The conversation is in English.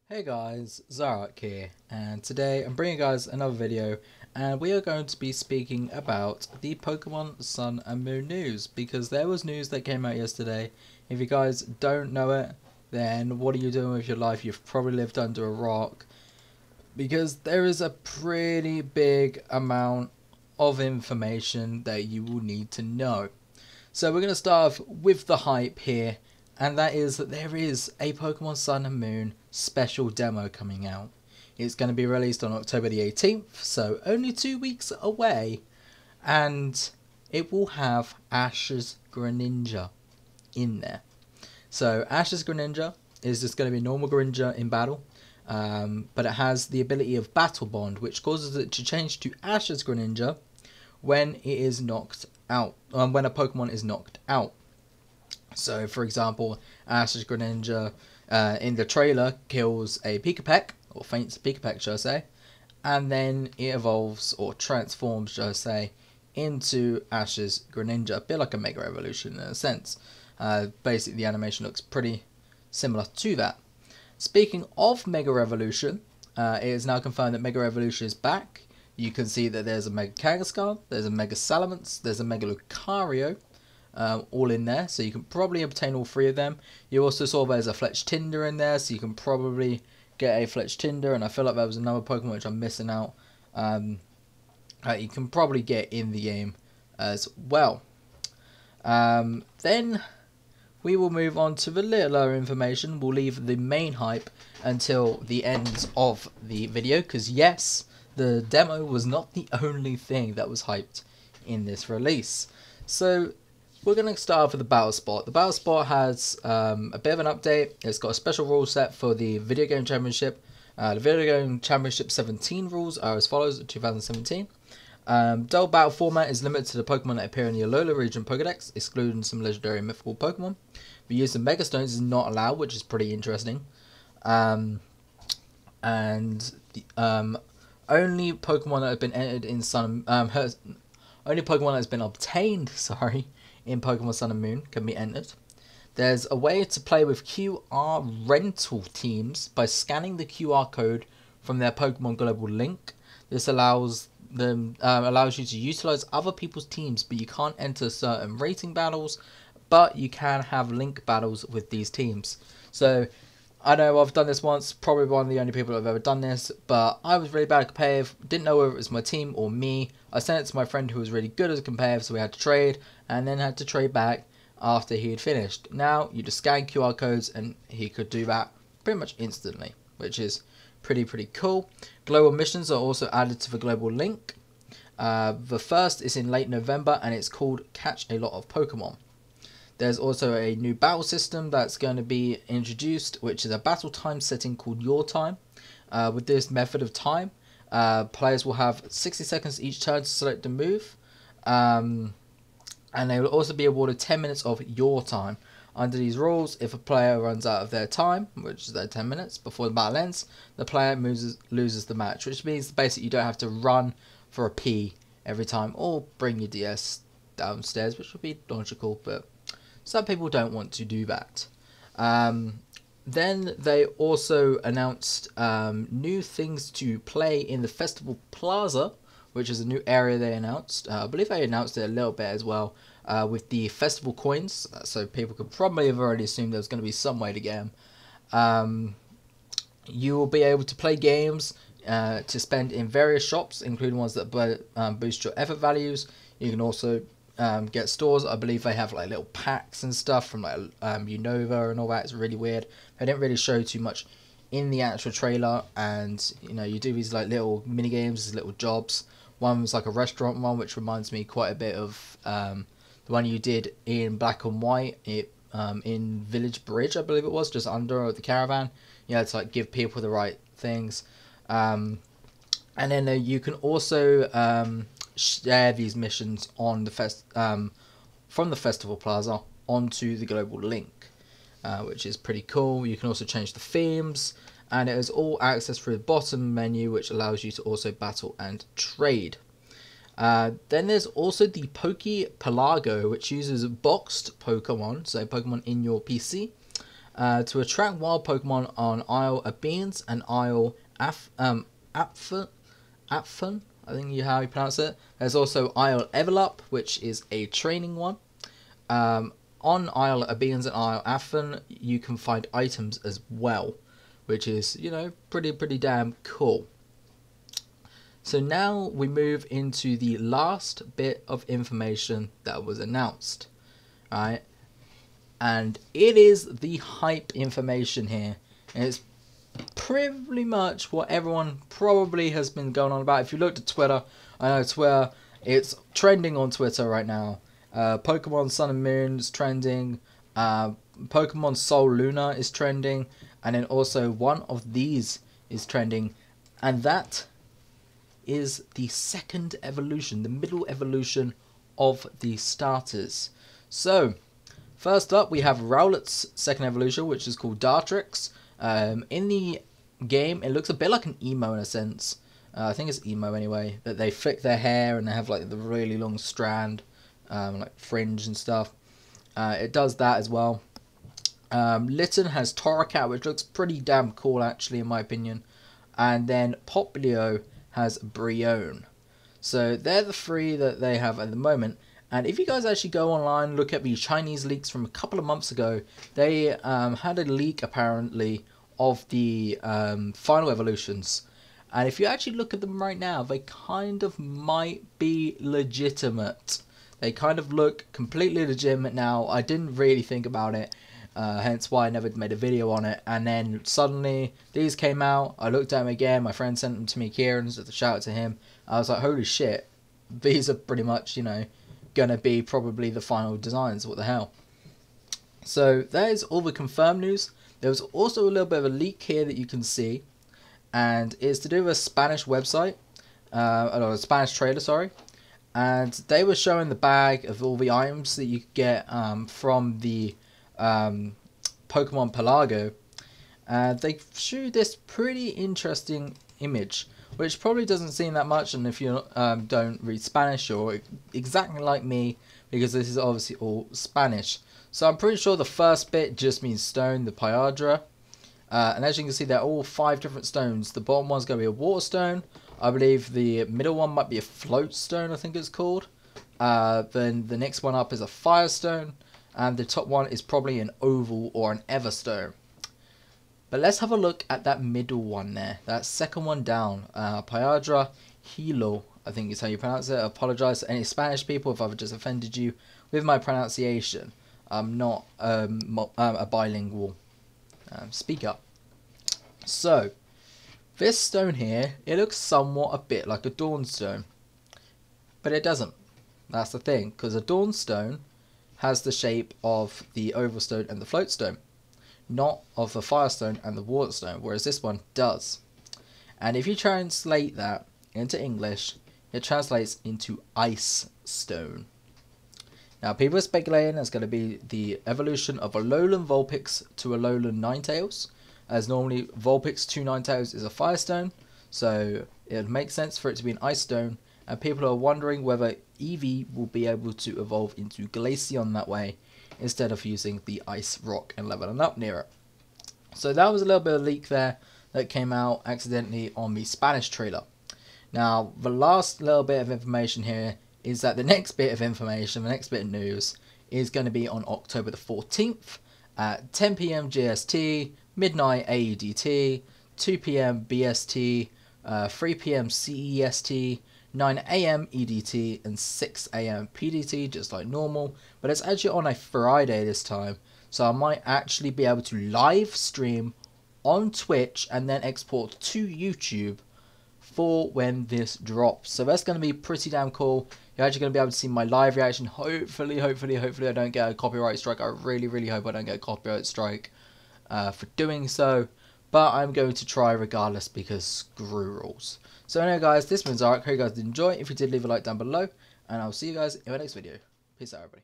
Hey guys, Zoroarrkk here, and today I'm bringing you guys another video, and we are going to be speaking about the Pokemon Sun and Moon news, because there was news that came out yesterday. If you guys don't know it, then what are you doing with your life? You've probably lived under a rock, because there is a pretty big amount of information that you will need to know. So we're going to start off with the hype here, and that is that there is a Pokemon Sun and Moon special demo coming out. It's going to be released on October the 18th, so only 2 weeks away, and it will have Ash's Greninja in there. So Ash's Greninja is just going to be normal Greninja in battle, but it has the ability of Battle Bond, which causes it to change to Ash's Greninja when it is knocked out, when a Pokemon is knocked out. So, for example, Ash's Greninja in the trailer kills a Pikapeck, or faints a Pikapeck, shall I say, and then it evolves, or transforms, shall I say, into Ash's Greninja. A bit like a Mega Evolution in a sense. Basically, the animation looks pretty similar to that. Speaking of Mega Evolution, it is now confirmed that Mega Evolution is back. You can see that there's a Mega Kangaskhan, there's a Mega Salamence, there's a Mega Lucario, all in there, so you can probably obtain all three of them. You also saw there's a Fletch Tinder in there, so you can probably get a Fletch Tinder, and I feel like there was another Pokemon which I'm missing out. You can probably get in the game as well. Then we will move on to the littler information. We'll leave the main hype until the end of the video, because yes, the demo was not the only thing that was hyped in this release. So we're going to start off with the Battle Spot. The Battle Spot has a bit of an update. It's got a special rule set for the Video Game Championship. The Video Game Championship 17 rules are as follows: 2017. Dual Battle format is limited to the Pokemon that appear in the Alola region Pokedex, excluding some legendary and mythical Pokemon. The use of Mega Stones is not allowed, which is pretty interesting. And the only Pokemon that have been entered in Sun, only Pokemon that has been obtained, sorry, in Pokemon Sun and Moon can be entered. There's a way to play with QR rental teams by scanning the QR code from their Pokemon Global Link. This allows you to utilize other people's teams, but you can't enter certain rating battles, but you can have link battles with these teams. So I know I've done this once, probably one of the only people that have ever done this, but I was really bad at competitive, didn't know whether it was my team or me. I sent it to my friend who was really good as a competitive, so we had to trade, and then had to trade back after he had finished. Now, you just scan QR codes, and he could do that pretty much instantly, which is pretty cool. Global missions are also added to the global link. The first is in late November, and it's called Catch a Lot of Pokemon. There's also a new battle system that's going to be introduced, which is a battle time setting called Your Time. With this method of time, players will have 60 seconds each turn to select a move, and they will also be awarded 10 minutes of Your Time. Under these rules, if a player runs out of their time, which is their 10 minutes, before the battle ends, the player loses the match, which means basically you don't have to run for a pee every time, or bring your DS downstairs, which would be logical, but some people don't want to do that. Then they also announced new things to play in the Festival Plaza, which is a new area they announced. I believe they announced it a little bit as well, with the Festival Coins, so people could probably have already assumed there was going to be some way to get them. You will be able to play games to spend in various shops, including ones that boost your effort values. You can also get stores. I believe they have like little packs and stuff from like Unova and all that. It's really weird. They didn't really show too much in the actual trailer, and you know, you do these like little mini games, these little jobs. One was like a restaurant one, which reminds me quite a bit of the one you did in Black and White, in Village Bridge, I believe it was, just under the caravan. You know, to like give people the right things. And then you can also share these missions on the from the Festival Plaza onto the global link, which is pretty cool. You can also change the themes, and it is all accessed through the bottom menu, which allows you to also battle and trade. Then there's also the Poke Pelago, which uses boxed Pokemon, so Pokemon in your PC, To attract wild Pokemon on Isle Abeans and Isle Apfun, I think how you pronounce it. There's also Isle Evelup, which is a training one. On Isle Abeans and Isle Apfun, you can find items as well, which is, you know, pretty damn cool. So now we move into the last bit of information that was announced, right? And it is the hype information here. And it's pretty much what everyone probably has been going on about. If you looked at Twitter, I know Twitter, it's trending on Twitter right now. Pokemon Sun and Moon is trending. Pokemon Soul Luna is trending. And then also one of these is trending. And that is the second evolution, the middle evolution of the starters. So, first up we have Rowlet's second evolution, which is called Dartrix. In the game, it looks a bit like an emo in a sense. I think it's emo anyway, that they flick their hair and they have like the really long strand, like fringe and stuff. It does that as well. Litten has Zoroarrkk, which looks pretty damn cool actually in my opinion. And then Popplio has Brion. So they're the three that they have at the moment. And if you guys actually go online, look at the Chinese leaks from a couple of months ago, they had a leak apparently of the final evolutions. And if you actually look at them right now, they kind of might be legitimate. They kind of look completely legitimate now. I didn't really think about it, hence why I never made a video on it. And then suddenly these came out. I looked at them again. My friend sent them to me, Kieran, so to shout out to him. I was like, holy shit, these are pretty much, you know, gonna be probably the final designs. What the hell? So that is all the confirmed news. There was also a little bit of a leak here that you can see, and it's to do with a Spanish website, or a Spanish trailer, sorry. And they were showing the bag of all the items that you could get from the Pokemon Pelago. They showed this pretty interesting image, which probably doesn't seem that much, and if you don't read Spanish, you're exactly like me, because this is obviously all Spanish. So I'm pretty sure the first bit just means stone, the Pyadra. And as you can see, they're all 5 different stones. The bottom one's going to be a water stone. I believe the middle one might be a float stone, I think it's called. Then the next one up is a fire stone. And the top one is probably an oval or an everstone. But let's have a look at that middle one there. That second one down. Pyadra Hilo, I think is how you pronounce it. I apologize to any Spanish people if I've just offended you with my pronunciation. I'm not a bilingual speaker. So, this stone here, it looks somewhat a bit like a Dawnstone. But it doesn't. That's the thing. Because a Dawnstone has the shape of the oval stone and the float stone, not of the firestone and the waterstone, whereas this one does. And if you translate that into English, it translates into ice stone. Now people are speculating it's going to be the evolution of a Alolan Vulpix to a Alolan Ninetales, as normally Vulpix to Ninetales is a firestone, so it would make sense for it to be an ice stone. And people are wondering whether Eevee will be able to evolve into Glaceon that way, instead of using the Ice Rock and leveling up near it. So that was a little bit of a leak there that came out accidentally on the Spanish trailer. Now the last little bit of information here is that the next bit of information, the next bit of news, is going to be on October the 14th at 10 PM GST, midnight AEDT, 2 PM BST, 3 PM CEST, 9 AM EDT and 6 AM PDT, just like normal, but it's actually on a Friday this time, so I might actually be able to live stream on Twitch and then export to YouTube for when this drops. So that's going to be pretty damn cool. You're actually going to be able to see my live reaction. Hopefully I don't get a copyright strike. I really hope I don't get a copyright strike for doing so. But I'm going to try regardless, because screw rules. So anyway guys, this has been Zoroarrkk. Hope you guys did enjoy. If you did, leave a like down below. And I'll see you guys in my next video. Peace out everybody.